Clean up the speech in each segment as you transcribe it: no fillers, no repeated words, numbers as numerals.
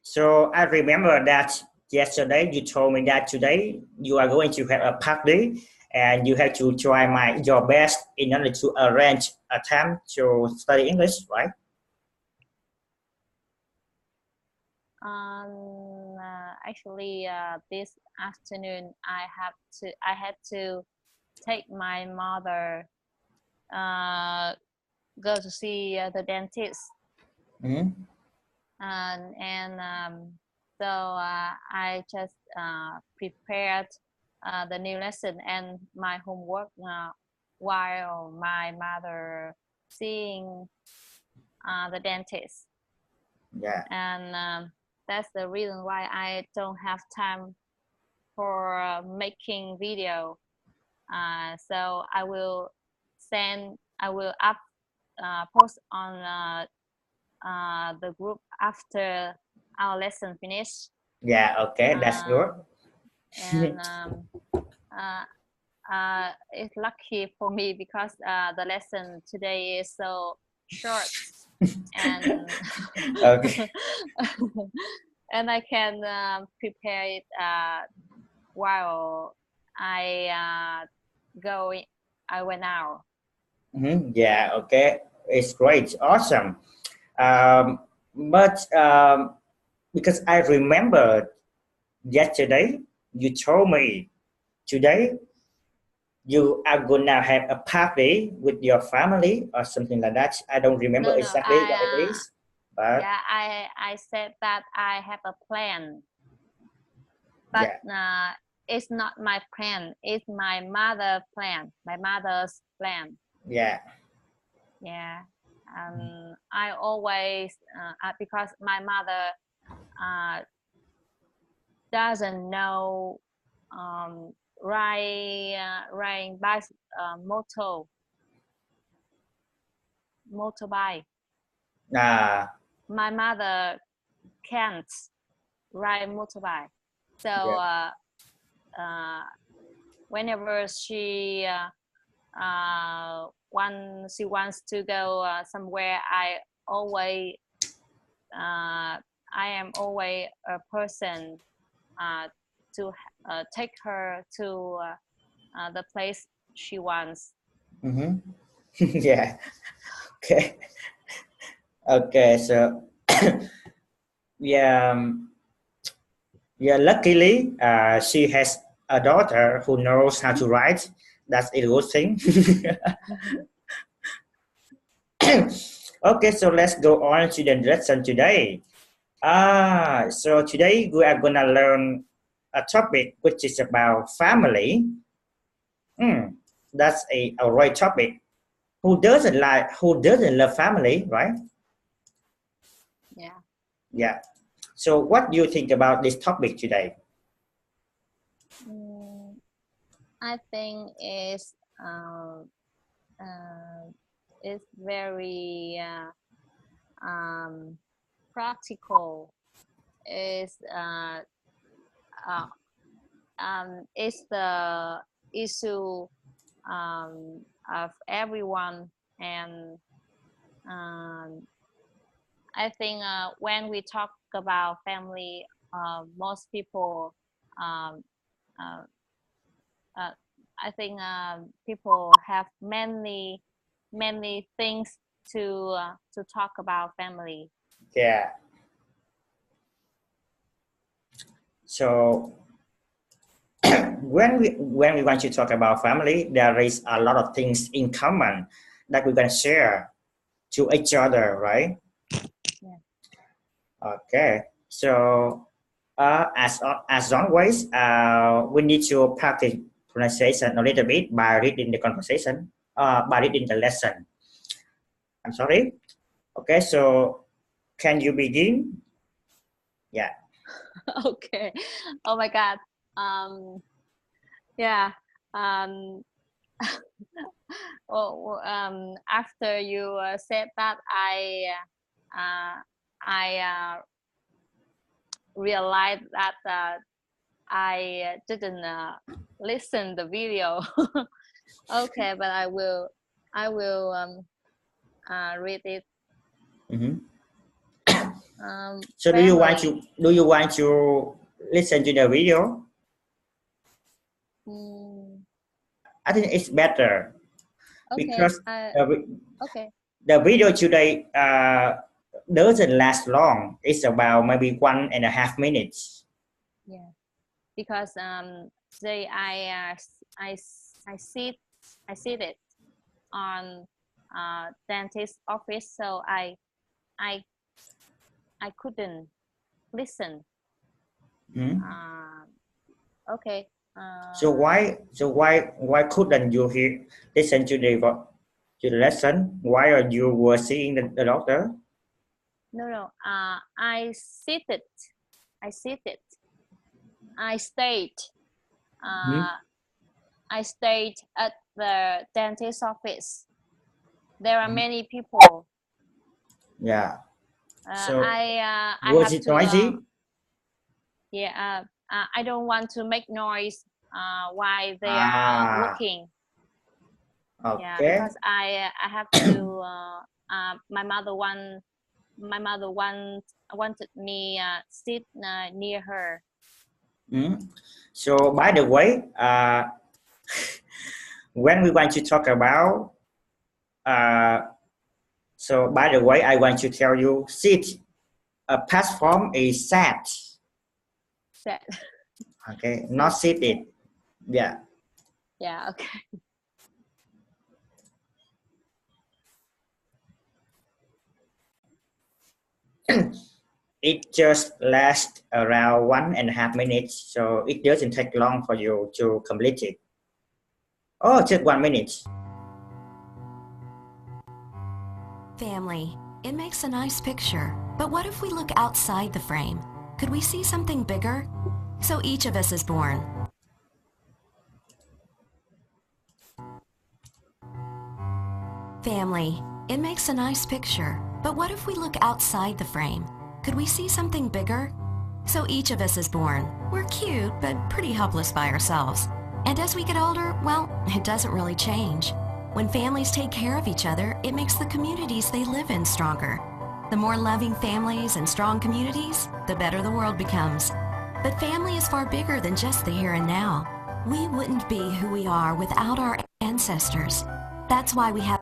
So I remember that yesterday you told me that today you are going to have a party and you have to try your best in order to arrange a time to study English, right? Actually, this afternoon I had to take my mother go to see the dentist, Mm-hmm. and I just prepared the new lesson and my homework while my mother seeing the dentist, Yeah. and that's the reason why I don't have time for making video. So I will up post on the group after our lesson finish. Yeah. Okay, that's good. And uh, It's lucky for me because the lesson today is so short, and Okay. and I can prepare it while I go. I went out. Mm-hmm. Yeah. Okay. It's great. Awesome. Um, but because I remember yesterday you told me today you are gonna have a party with your family or something like that. I don't remember No, no. exactly what it is, but Yeah, I said that I have a plan, but yeah, it's not my plan. It's my mother plan. My mother's plan. yeah, Yeah. I always because my mother uh, doesn't know um, riding bike, motorbike. uh, My mother can't ride motorbike, so yeah, uh, whenever she wants to go somewhere, always uh, I am always a person uh, to take her to the place she wants. mm-hmm. Yeah, okay, okay. So yeah, yeah. Luckily, she has a daughter who knows how to write. That's a good thing. Okay, so let's go on to the lesson today. So today we are gonna learn a topic which is about family. Hmm, that's a right topic. Who doesn't love family, right? Yeah. Yeah. So what do you think about this topic today? Mm, I think uh, uh, it's very um, practical. Is uh, It's the issue of everyone, and um, I think when we talk about family, most people um, uh, uh, I think people have many things to talk about family. Yeah. So when we want to talk about family, there is a lot of things in common that we can share to each other, right? Yeah. Okay. So as always, we need to practice pronunciation a little bit by reading the conversation, by reading the lesson. I'm sorry. Okay. So can you begin? Yeah. Okay. Oh my God. Um, yeah. Um, After you said that, uh, I realized that I didn't listen the video. Okay, but I will read it Mhm. Um, So family. do you want to listen to the video? Mm, I think it's better okay. because uh, Okay. the video today doesn't last long. It's about maybe 1.5 minutes. Yeah. Because today I sit it on dentist office, so I I couldn't listen. Mhm. Uh, okay. So why couldn't you listen to the lesson while you were seeing the doctor? No. I sit it. I stayed. Mhm. Uh, I stayed at the dentist office. There are many people. Yeah. So I was have it to noisy? yeah. I don't want to make noise while they are Ah, looking. Yeah, okay. because I have to. My mother wanted me sit near her. Mhm. So by the way, when we want to talk about uh, so by the way, I want to tell you, sit a past form is sat. That Okay, not sit. seated. Yeah. Yeah. Okay. It just lasts around 1.5 minutes, so it doesn't take long for you to complete it. Oh, just 1 minute. Family. It makes a nice picture. But what if we look outside the frame? Could we see something bigger? So each of us is born. Family. It makes a nice picture. But what if we look outside the frame? Could we see something bigger? So each of us is born. We're cute, but pretty helpless by ourselves. And as we get older, well, it doesn't really change. When families take care of each other, it makes the communities they live in stronger. The more loving families and strong communities, the better the world becomes. But family is far bigger than just the here and now. We wouldn't be who we are without our ancestors. That's why we have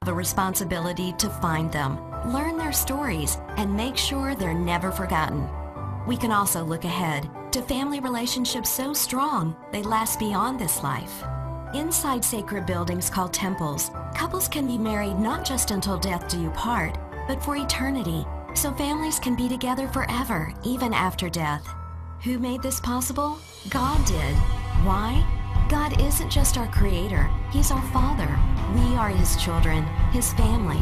a responsibility to find them, learn their stories, and make sure they're never forgotten. We can also look ahead to family relationships so strong they last beyond this life. Inside sacred buildings called temples, couples can be married not just until death do you part, but for eternity, so families can be together forever, even after death. Who made this possible? God did. Why? God isn't just our creator, He's our Father. We are His children, His family.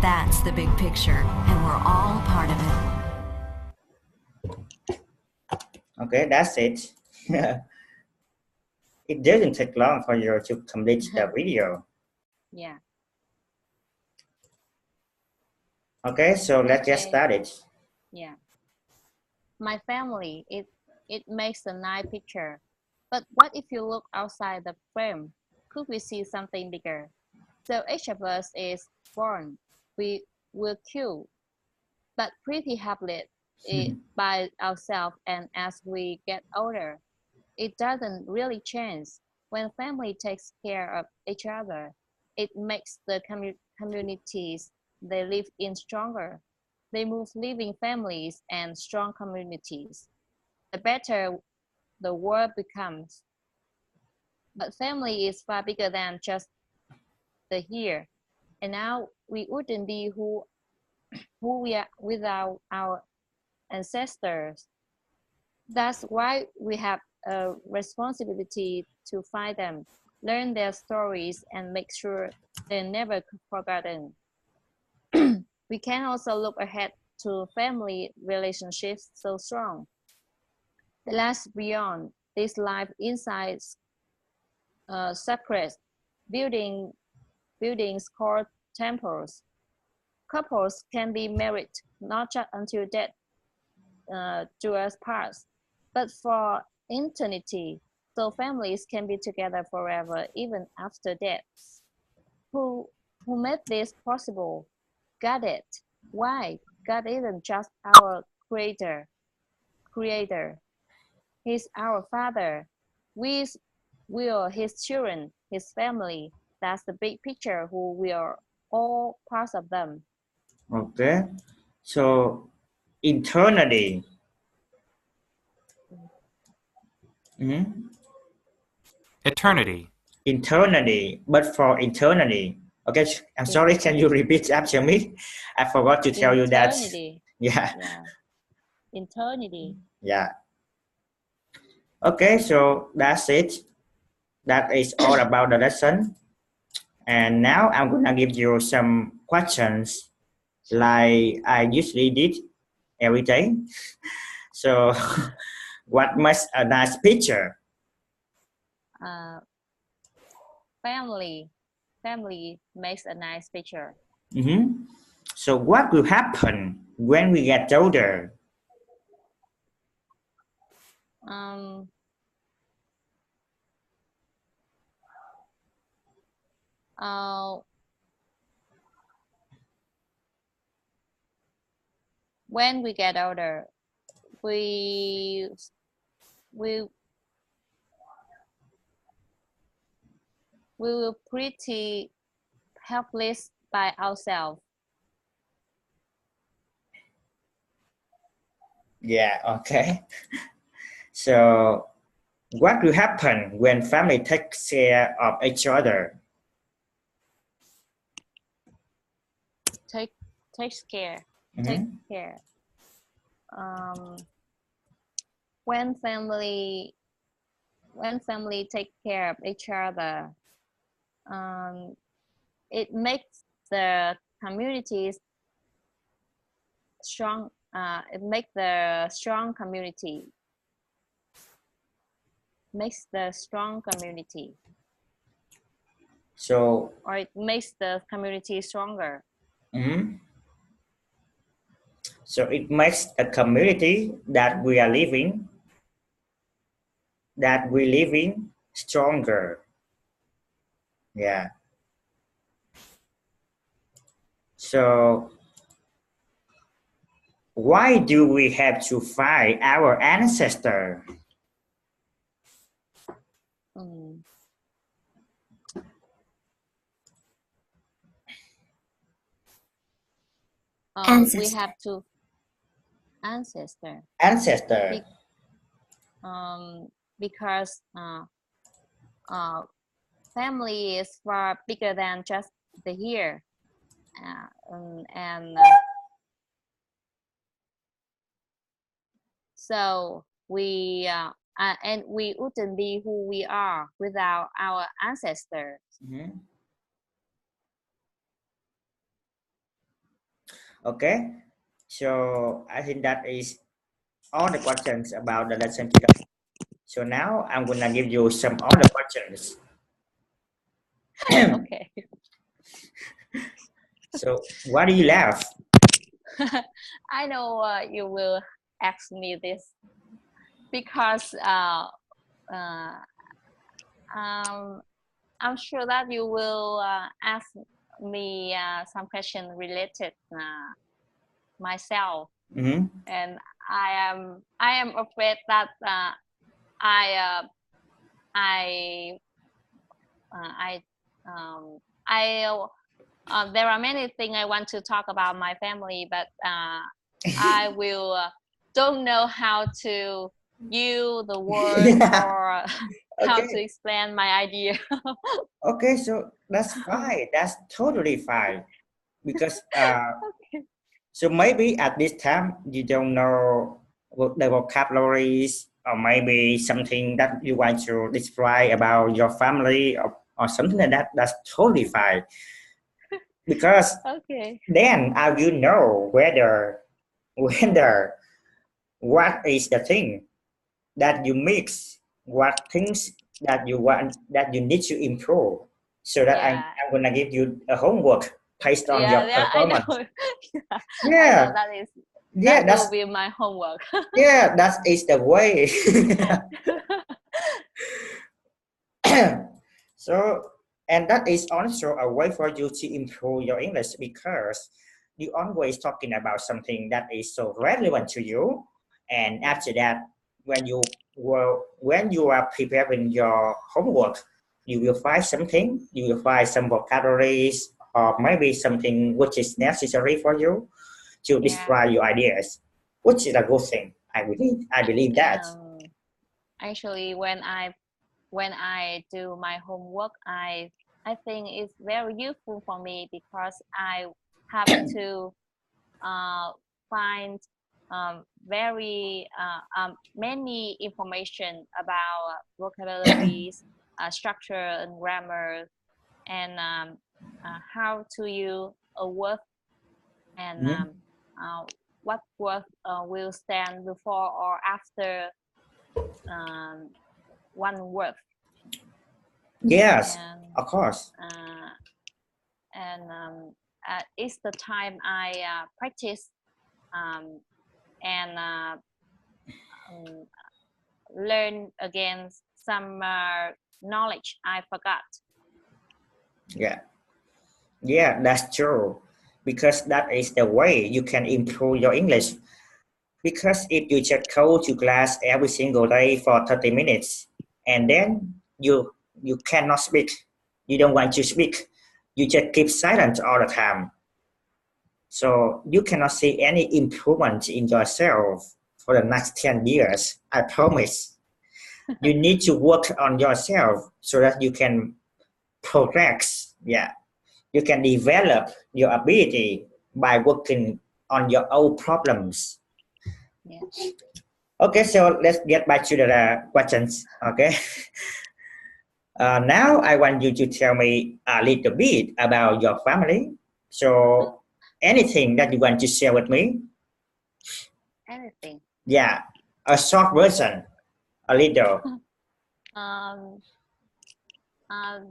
That's the big picture, and we're all part of it. Okay, that's it. It doesn't take long for you to complete the video. Yeah. Okay, so let's get Okay. started. Yeah. My family. It makes a nice picture. But what if you look outside the frame? Could we see something bigger? So each of us is born. We will kill, but pretty happily by ourselves. And as we get older, it doesn't really change. When family takes care of each other, it makes the communities they live in stronger. They move living families and strong communities. The better the world becomes. But family is far bigger than just the here. And now we wouldn't be who we are without our ancestors. That's why we have a responsibility to find them, learn their stories, and make sure they're never forgotten. We can also look ahead to family relationships so strong. They last beyond this life inside sacred building, buildings called temples. Couples can be married not just until death do us part, but for eternity. So families can be together forever, even after death. Who, who made this possible? Got it. Why? God isn't just our creator. He's our father. We are his children, his family. That's the big picture who we are all parts of them. Okay. So eternity. Mhm. Eternity. Eternity, but for eternity. Okay, I'm sorry, can you repeat after me? I forgot to tell you that. Eternity. Yeah, Yeah. Eternity. yeah. Okay, so that's it. That is all about the lesson. And now I'm gonna give you some questions like I usually did every day. So, what makes a nice picture? Uh, family. Family makes a nice picture. Mhm. So, what will happen when we get older? Um, uh, when we get older, we we we will pretty helpless by ourselves. Yeah, okay. So, what will happen when family takes care of each other? Take care. Take Mhm. care. When family take care of each other, um, it makes the communities strong. It makes the strong community. Makes the strong community, So, or it makes the community stronger. mhm. So it makes a community that we live in stronger. Yeah. So why do we have to fight our ancestor? Mm. We have to ancestor. Ancestor. Because family is far bigger than just the here, and so we wouldn't be who we are without our ancestors. Mhm. Okay. So I think that is all the questions about the lesson today. So now I'm gonna give you some other questions. Okay. So why do you laugh? I know you will ask me this because I'm sure that you will ask me some question related myself, Mhm. and I am afraid that I uh, I I there are many things I want to talk about my family, but I will don't know how to use the word Yeah. or how to Okay. explain my idea. Okay. So that's fine. That's totally fine. Because so maybe at this time you don't know the vocabularies or maybe something that you want to describe about your family or something like that. That's totally fine. Because Okay. then I will know whether what is the thing that you mix, what things that you want that you need to improve, so that Yeah. I'm gonna give you a homework based on your Yeah, I know. performance. Yeah, I know Yeah, yeah, that will be my homework. that is the way. So, and that is also a way for you to improve your English because you always talking about something that is so relevant to you, and after that, when you are preparing your homework, you will find something, you will find some vocabularies or maybe something which is necessary for you to describe your ideas, which is a good thing. I believe that. Actually, when I do my homework, I think it's very useful for me because I have to find very many information about vocabularies, structure and grammar, and how to use a word, and what word will stand before or after one word. Yes, And, of course. And it's the time I practice and learn again some knowledge I forgot. Yeah, that's true. Because that is the way you can improve your English. Because if you just go to class every single day for 30 minutes and then you cannot speak, you don't want to speak, you just keep silent all the time. So you cannot see any improvement in yourself for the next 10 years, I promise. You need to work on yourself so that you can progress. Yeah. You can develop your ability by working on your own problems. Yeah. Okay, so let's get back to the questions. Okay. Now I want you to tell me a little bit about your family. So anything that you want to share with me? Anything. Yeah, a short version, a little.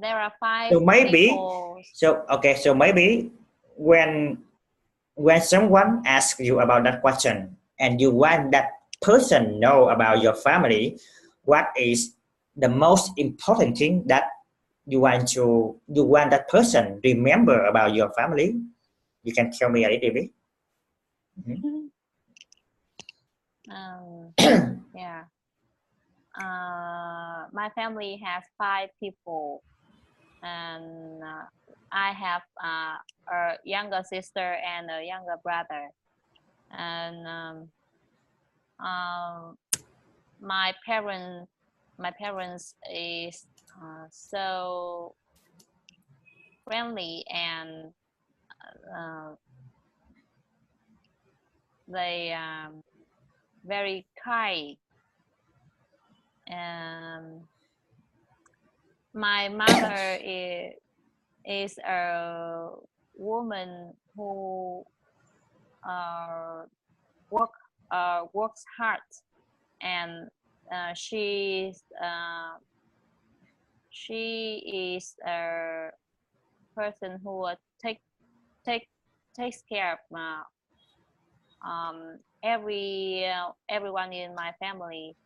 There are 5 So maybe, people. so maybe when someone asks you about that question and you want that person know about your family, what is the most important thing that you want that person remember about your family? You can tell me a little bit. Yeah. My family has 5 people, and I have a younger sister and a younger brother, and my parents is so friendly, and they very kind. And my mother is a woman who works hard, and she is a person who takes care of everyone in my family.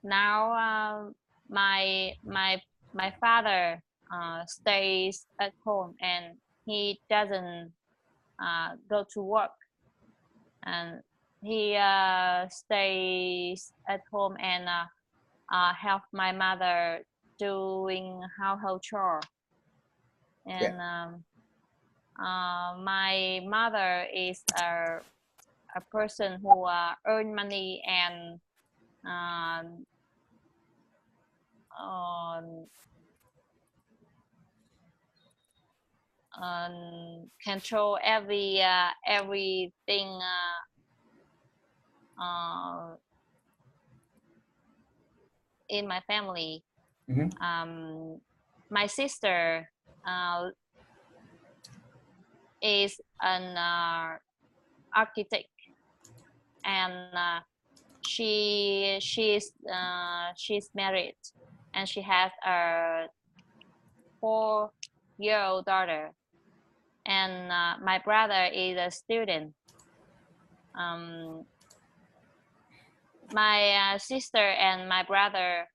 Now my father stays at home, and he doesn't go to work, and he stays at home and help my mother doing household chore. And my mother is a person who earn money and control everything in my family. My sister is an architect, and she's married, and she has a 4-year-old daughter. And my brother is a student. My sister and my brother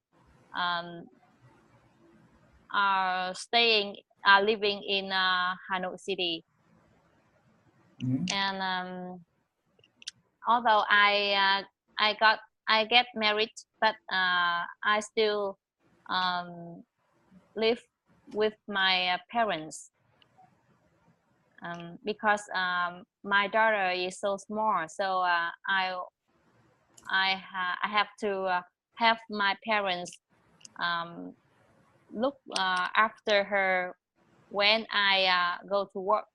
living in Hanoi City. And although I get married, but I still live with my parents because my daughter is so small. So I have to have my parents look after her when I go to work.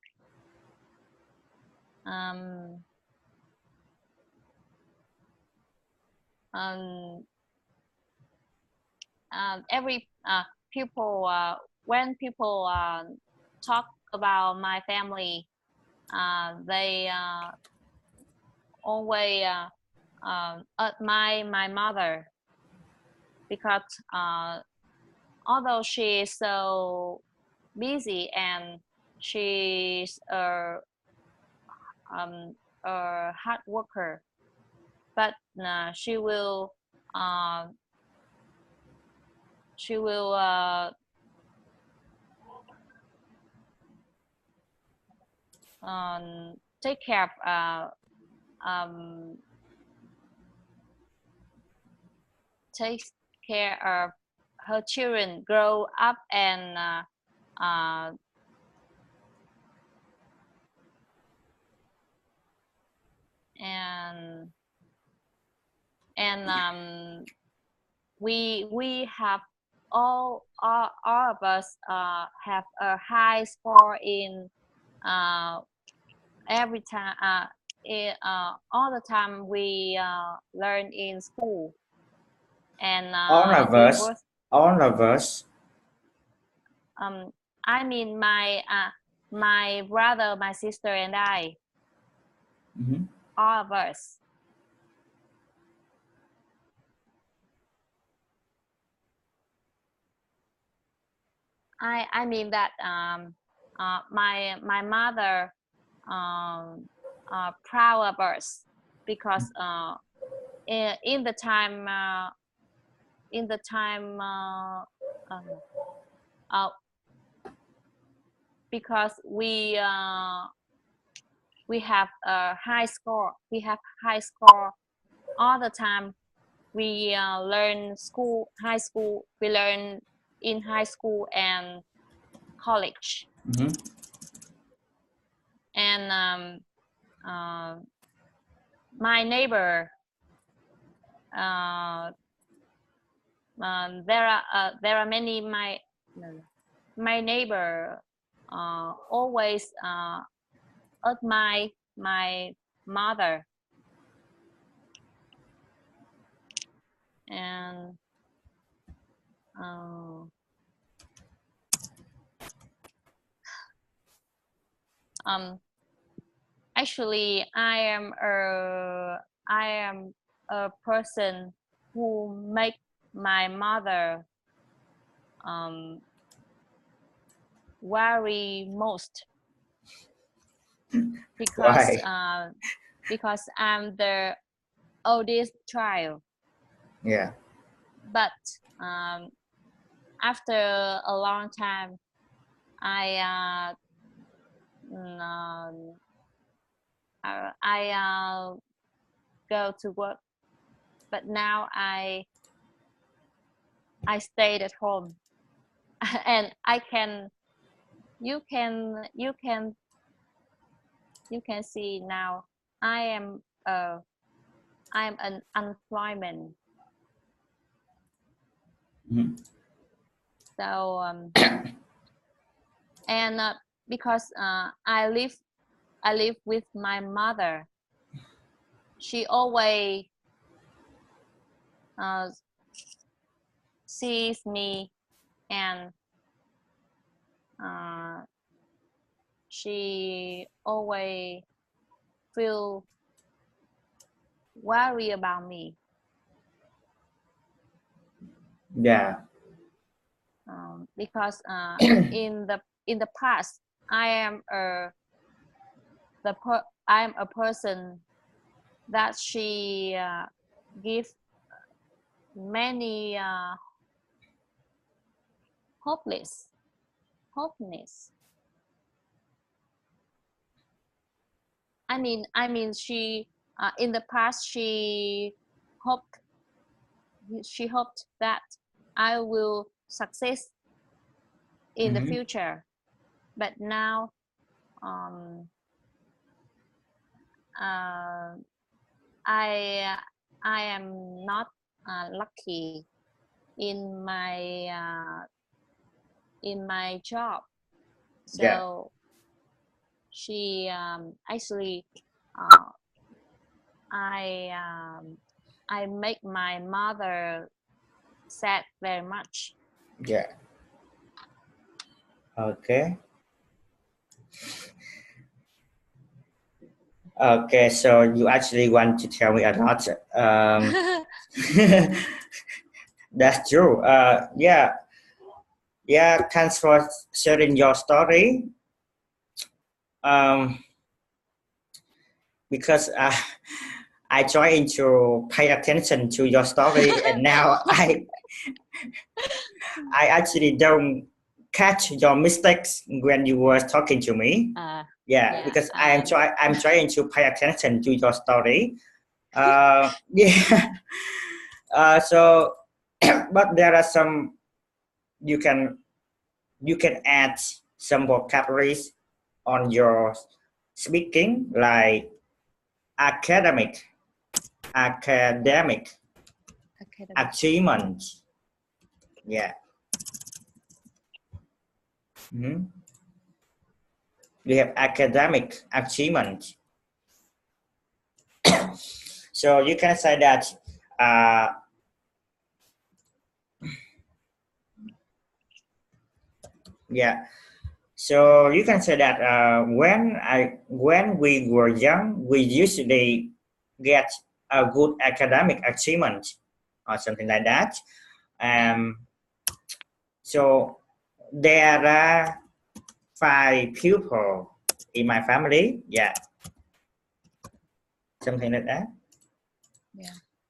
Every people when people talk about my family, they always admire my mother because although she is so busy and she's a hard worker, but she will take care of takes care of her children grow up and we have all of us have a high score in every time all the time we learn in school, and all of us. I mean my brother, my sister, and I, all of us. I mean that my mother proud of us because in the time because we have a high score. We have high score all the time. We learn high school. We learn in high school and college. And my neighbor, there are many my neighbor always admire my mother, and actually I am a person who make my mother worry most because because I'm the oldest child. Yeah. But after a long time, I go to work, but now I stayed at home, and you can see now I'm an unemployment. So and because I live with my mother, she always sees me, and she always feel worry about me. Yeah. Because in the past, I'm a person that she give many hopeless, hopeless. I mean, she in the past hoped she hoped that I will success in the future, but now I am not lucky in my job. So Yeah. she actually I make my mother sad very much. Yeah. Okay. Okay, so you actually want to tell me a lot. That's true. Yeah, yeah. Thanks for sharing your story. Um, because I trying to pay attention to your story, and now I actually don't catch your mistakes when you were talking to me. Yeah, because I'm trying to pay attention to your story. Yeah. So, but there are some you can add some vocabularies on your speaking, like academic, academic, achievement. Yeah. Mhm. We have academic achievement. So you can say that uh, yeah. So you can say that when we were young, we usually get a good academic achievement or something like that. So there are 5 people in my family. Yeah, something like that. Yeah.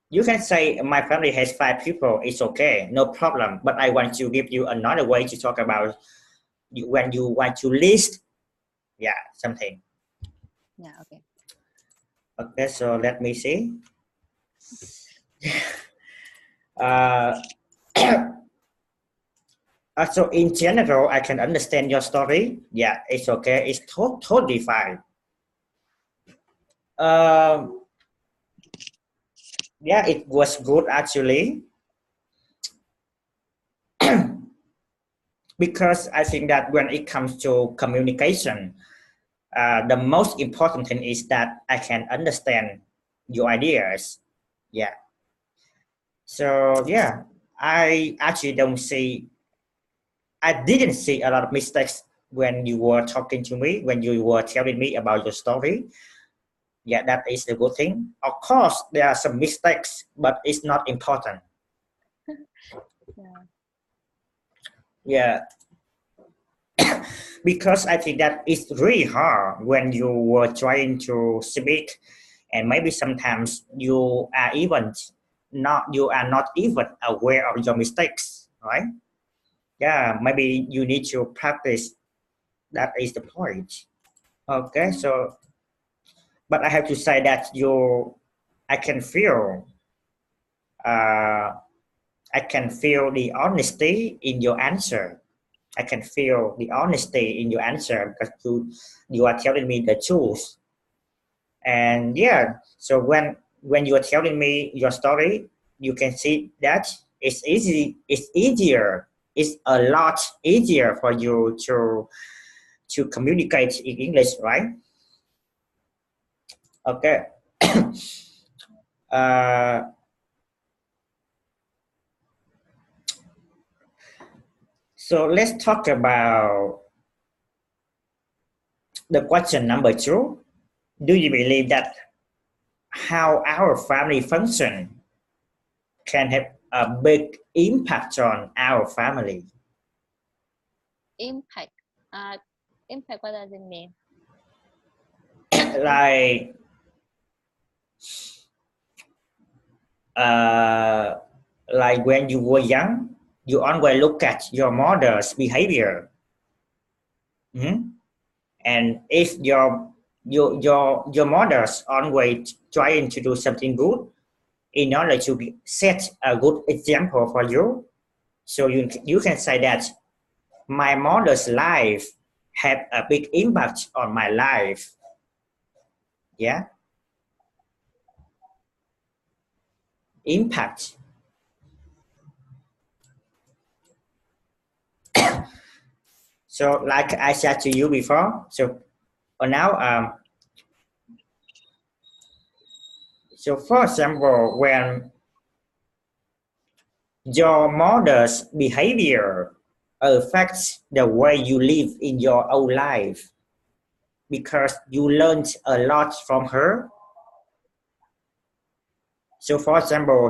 You can say my family has 5 people. It's okay, no problem. But I want to give you another way to talk about when you want to list. Yeah, something. Yeah. Okay. Okay, so let me see. Uh, so in general, I can understand your story. Yeah, it's okay. It's totally fine. Yeah, it was good actually. Because I think that when it comes to communication, the most important thing is that I can understand your ideas. Yeah. So yeah, I actually I didn't see a lot of mistakes when you were talking to me, when you were telling me about your story. Yeah, that is the good thing. Of course, there are some mistakes, but it's not important. Yeah. Yeah. Because I think that it's really hard when you were trying to speak, and maybe sometimes you are not even aware of your mistakes, right? Yeah, maybe you need to practice. That is the point. Okay, so but I have to say that I can feel uh, I can feel the honesty in your answer. I can feel the honesty in your answer because you are telling me the truth. And yeah, so when you are telling me your story, you can see that it's easier. It's a lot easier for you to communicate in English, right? Okay. uh, so let's talk about the question number 2. Do you believe that how our family function can have a big impact on our family? Impact. Impact. What does it mean? Like uh, like when you were young, you always look at your mother's behavior. And if your mother's always trying to do something good in order to set a good example for you, so you can say that my mother's life had a big impact on my life. Yeah, impact. So like I said to you before, so now so for example, when your mother's behavior affects the way you live in your own life because you learned a lot from her. So for example,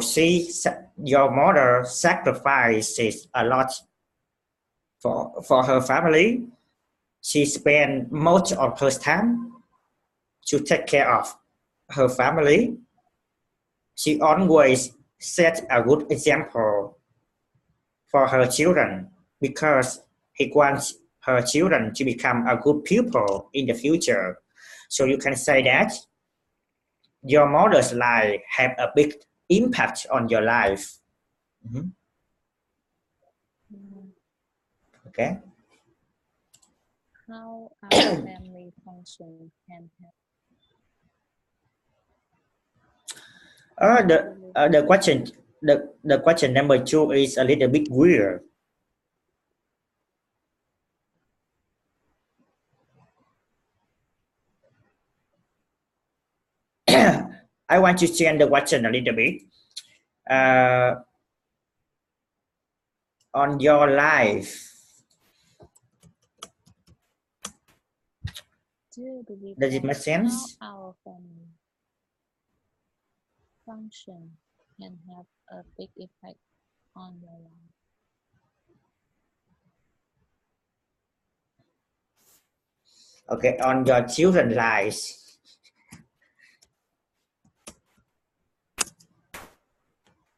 your mother sacrifices a lot for her family. She spent most of her time to take care of her family. She always set a good example for her children because he wants her children to become a good pupil in the future. So you can say that your mother's life have a big impact on your life. Okay. How our family function can help? The question number 2 is a little bit weird. I want to change the question a little bit. On your life, does it make sense? How our family function can have a big effect on your life? Okay, on your children's lives.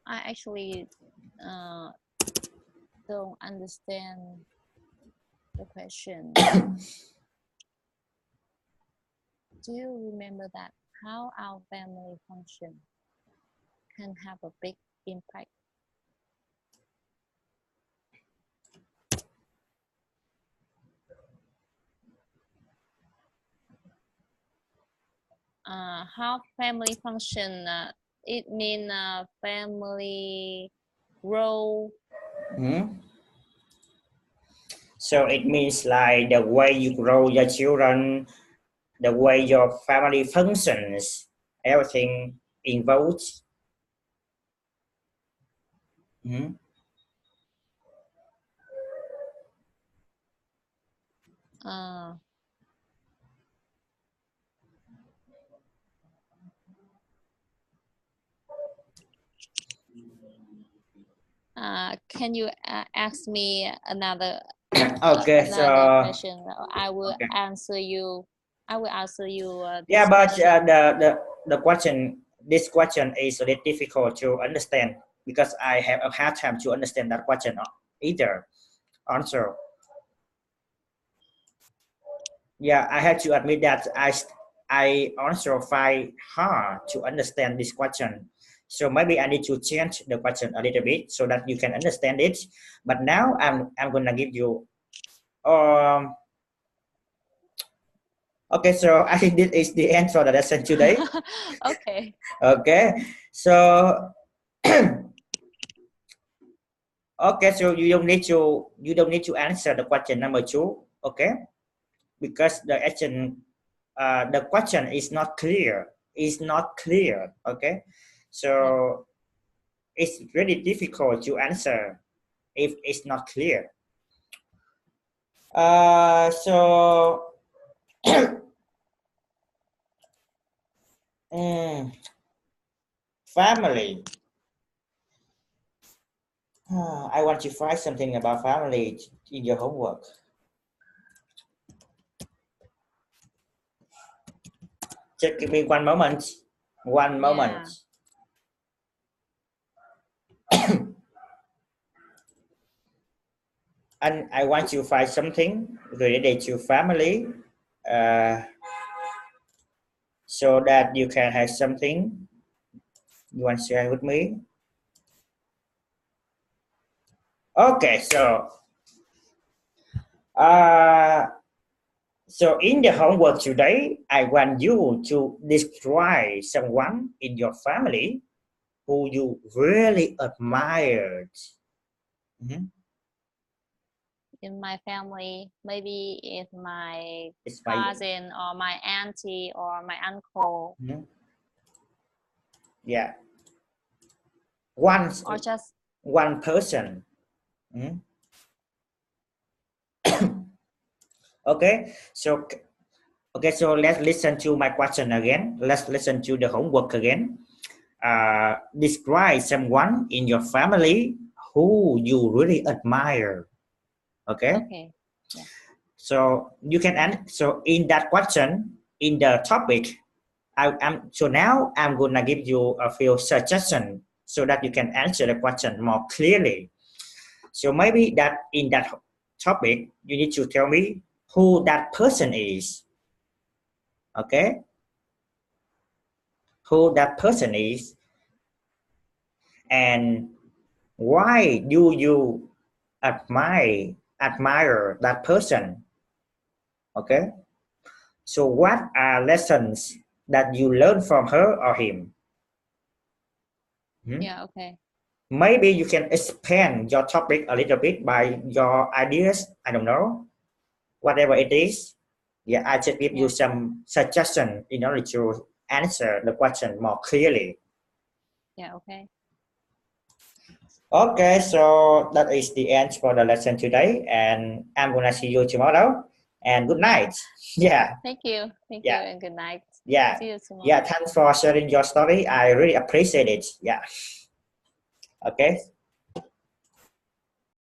I actually don't understand the question. Do you remember that how our family function can have a big impact? How family function, it means family role. So it means like the way you grow your children, the way your family functions, everything involved. Can you ask me another okay, another question? I will answer you. I will answer you. Yeah, but the question, this question is a little difficult to understand because I have a hard time to understand that question either. Answer. Yeah, I have to admit that I also find hard to understand this question. So maybe I need to change the question a little bit so that you can understand it. But now I'm gonna give you okay, so I think this is the end for the lesson today. Okay. Okay, so okay, so you don't need to answer the question number 2. Okay, because the question is not clear. It's not clear. Okay, so it's really difficult to answer if it's not clear. So family. I want to find something about family in your homework. Just give me one moment. One moment. and I want you to find something related to family, so that you can have something you want to share with me. Okay, uh, so in the homework today, I want you to describe someone in your family who you really admired. Mhm. In my family, maybe it's my It's my cousin or my auntie or my uncle, yeah, or just one person. Mhm. Okay, so let's listen to my question again. Let's listen to the homework again. Describe someone in your family who you really admire. Okay. okay. Yeah. So you can answer. So in that question, in the topic, so now I'm gonna give you a few suggestions so that you can answer the question more clearly. So maybe that in that topic, you need to tell me who that person is. Okay, who that person is, and why do you admire that person? Okay, so what are lessons that you learn from her or him? Yeah, okay. Maybe you can expand your topic a little bit by your ideas. I don't know, whatever it is. Yeah, I just give you some suggestion in order to answer the question more clearly. Yeah, okay. Okay, so that is the end for the lesson today, and I'm gonna see you tomorrow. And good night. Yeah, Thank you. Thank you yeah, and good night. yeah, See you tomorrow. yeah. Thanks for sharing your story. I really appreciate it. Yeah. Okay.